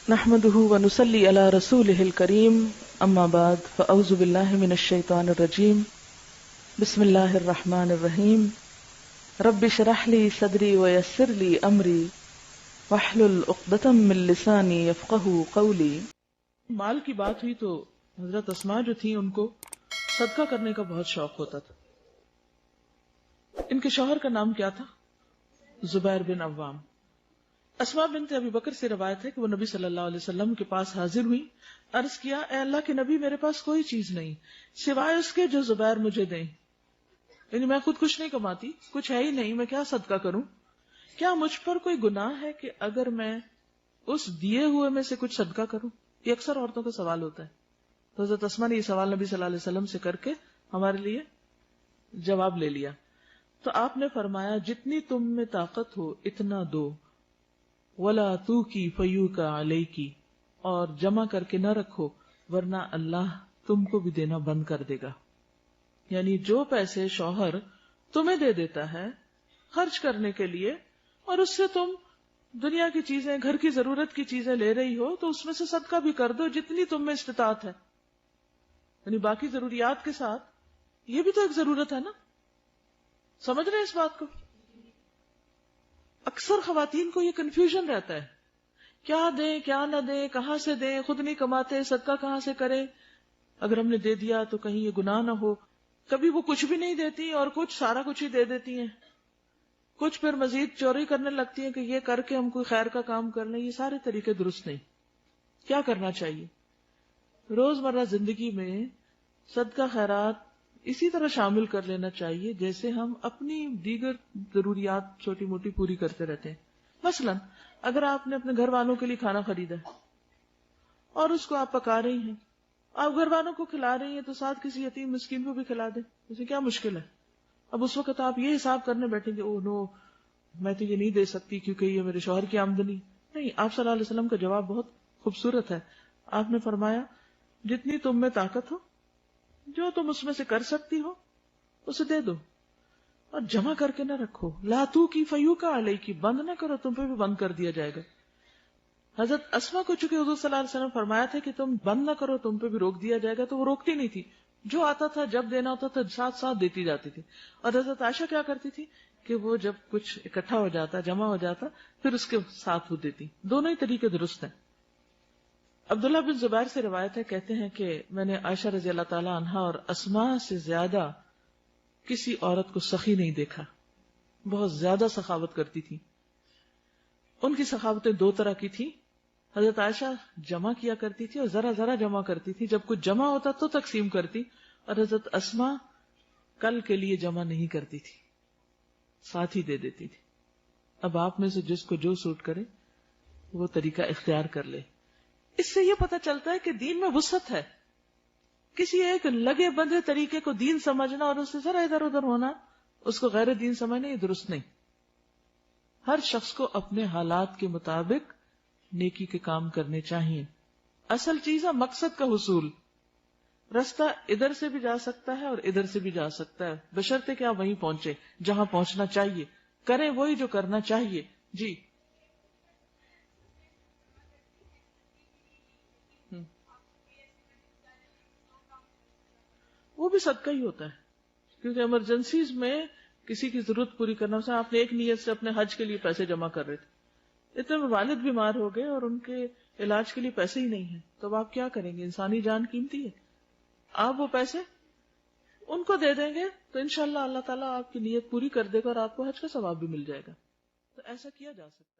نحمده ونصلي على رسوله الكريم اما بعد فاعوذ بالله من الشيطان الرجيم بسم الله الرحمن الرحيم رب اشرح لي صدري ويسر لي امري واحلل عقدة من لساني يفقهوا قولي۔ مال کی بات ہوئی تو حضرت اسماء جو تھی ان کو صدقہ کرنے کا بہت شوق ہوتا تھا۔ ان کے شوہر کا نام کیا تھا؟ زبیر بن عوام۔ اسماء بنت ابی بکر سے روایت ہے کہ وہ نبی صلی اللہ علیہ وسلم کے پاس حاضر ہوئی، عرض کیا اے اللہ کے نبی میرے پاس کوئی چیز نہیں سوائے اس کے جو زبیر مجھے دیں، یعنی میں خود کچھ نہیں کماتی، کچھ ہے ہی نہیں، میں کیا صدقہ کروں؟ کیا مجھ پر کوئی گناہ ہے کہ اگر میں اس دیے ہوئے میں سے کچھ صدقہ کروں؟ یہ اکثر عورتوں کا سوال ہوتا ہے، تو حضرت اسماء نے یہ سوال نبی صلی اللہ علیہ وسلم سے کر کے ہمارے لیے جواب لے لیا۔ تو آپ نے فرمایا جتنی تم میں طاقت ہو اتنا دو، ولا تو کی فیو کا علیہ کی، اور جمع کر کے نہ رکھو ورنہ اللہ تم کو بھی دینا بند کر دے گا۔ یعنی جو پیسے شوہر تمہیں دے دیتا ہے خرچ کرنے کے لیے اور اس سے تم دنیا کی چیزیں، گھر کی ضرورت کی چیزیں لے رہی ہو، تو اس میں سے صدقہ بھی کر دو جتنی تم میں استطاعت ہے، یعنی باقی ضروریات کے ساتھ یہ بھی تو ایک ضرورت ہے نا۔ سمجھ رہے ہیں اس بات کو؟ اکثر خواتین کو یہ کنفیوژن رہتا ہے، کیا دیں کیا نہ دیں، کہاں سے دیں، خود نہیں کماتے، صدقہ کہاں سے کریں، اگر ہم نے دے دیا تو کہیں یہ گناہ نہ ہو۔ کبھی وہ کچھ بھی نہیں دیتی اور کچھ سارا کچھ ہی دے دیتی ہیں، کچھ پھر مزید چوری کرنے لگتی ہیں کہ یہ کر کے ہم کوئی خیر کا کام کر لیں۔ یہ سارے طریقے درست نہیں۔ کیا کرنا چاہیے؟ روزمرہ زندگی میں صدقہ خیرات اسی طرح شامل کر لینا چاہیے جیسے ہم اپنی دیگر ضروریات چھوٹی موٹی پوری کرتے رہتے ہیں۔ مثلا اگر آپ نے اپنے گھر والوں کے لیے کھانا خریدا ہے اور اس کو آپ پکا رہی ہیں، آپ گھر والوں کو کھلا رہی ہیں تو ساتھ کسی یتیم مسکین کو بھی کھلا دیں، اسے کیا مشکل ہے؟ اب اس وقت آپ یہ حساب کرنے بیٹھیں گے او نو میں تو یہ نہیں دے سکتی کیونکہ یہ میرے شوہر کی آمدنی نہیں۔ آپ صلی اللہ علیہ وسلم کا جواب بہت خوبصورت ہے۔ آپ نے فرمایا جتنی تم میں طاقت ہو، جو تم اس میں سے کر سکتی ہو اسے دے دو اور جمع کر کے نہ رکھو۔ لا تو کی فیو کا علیہ کی، بند نہ کرو، تم پہ بھی بند کر دیا جائے گا۔ حضرت اسماء کو چونکہ حضور صلی اللہ علیہ وسلم فرمایا تھا کہ تم بند نہ کرو، تم پہ بھی روک دیا جائے گا، تو وہ روکتی نہیں تھی، جو آتا تھا جب دینا ہوتا تھا ساتھ ساتھ دیتی جاتی تھی۔ اور حضرت عائشہ کیا کرتی تھی کہ وہ جب کچھ اکٹھا ہو جاتا، جمع ہو جاتا، پھر اس کے ساتھ وہ دیتی۔ دونوں ہی طریقے درست ہیں۔ عبداللہ بن زبیر سے روایت ہے، کہتے ہیں کہ میں نے عائشہ رضی اللہ تعالی عنہا اور اسماء سے زیادہ کسی عورت کو سخی نہیں دیکھا، بہت زیادہ سخاوت کرتی تھی۔ ان کی سخاوتیں دو طرح کی تھی۔ حضرت عائشہ جمع کیا کرتی تھی اور ذرا ذرا جمع کرتی تھی، جب کچھ جمع ہوتا تو تقسیم کرتی، اور حضرت اسماء کل کے لیے جمع نہیں کرتی تھی، ساتھ ہی دے دیتی تھی۔ اب آپ میں سے جس کو جو سوٹ کرے وہ طریقہ اختیار کر لے۔ اس سے یہ پتہ چلتا ہے کہ دین میں وسعت ہے۔ کسی ایک لگے بندھے طریقے کو دین سمجھنا اور اس سے ذرا ادھر ادھر ہونا، اس کو غیر دین سمجھنا، یہ درست نہیں۔ ہر شخص کو اپنے حالات کے مطابق نیکی کے کام کرنے چاہیے۔ اصل چیز ہے مقصد کا حصول۔ رستہ ادھر سے بھی جا سکتا ہے اور ادھر سے بھی جا سکتا ہے، بشرطے کہ آپ وہیں پہنچے جہاں پہنچنا چاہیے، کریں وہی جو کرنا چاہیے۔ جی وہ بھی صدقہ ہی ہوتا ہے، کیونکہ ایمرجنسیز میں کسی کی ضرورت پوری کرنا، سے آپ نے ایک نیت سے اپنے حج کے لیے پیسے جمع کر رہے تھے، اتنے میں والد بیمار ہو گئے اور ان کے علاج کے لیے پیسے ہی نہیں ہیں، تو اب آپ کیا کریں گے؟ انسانی جان قیمتی ہے، آپ وہ پیسے ان کو دے دیں گے تو انشاءاللہ اللہ تعالیٰ آپ کی نیت پوری کر دے گا اور آپ کو حج کا ثواب بھی مل جائے گا۔ تو ایسا کیا جا سکتا ہے۔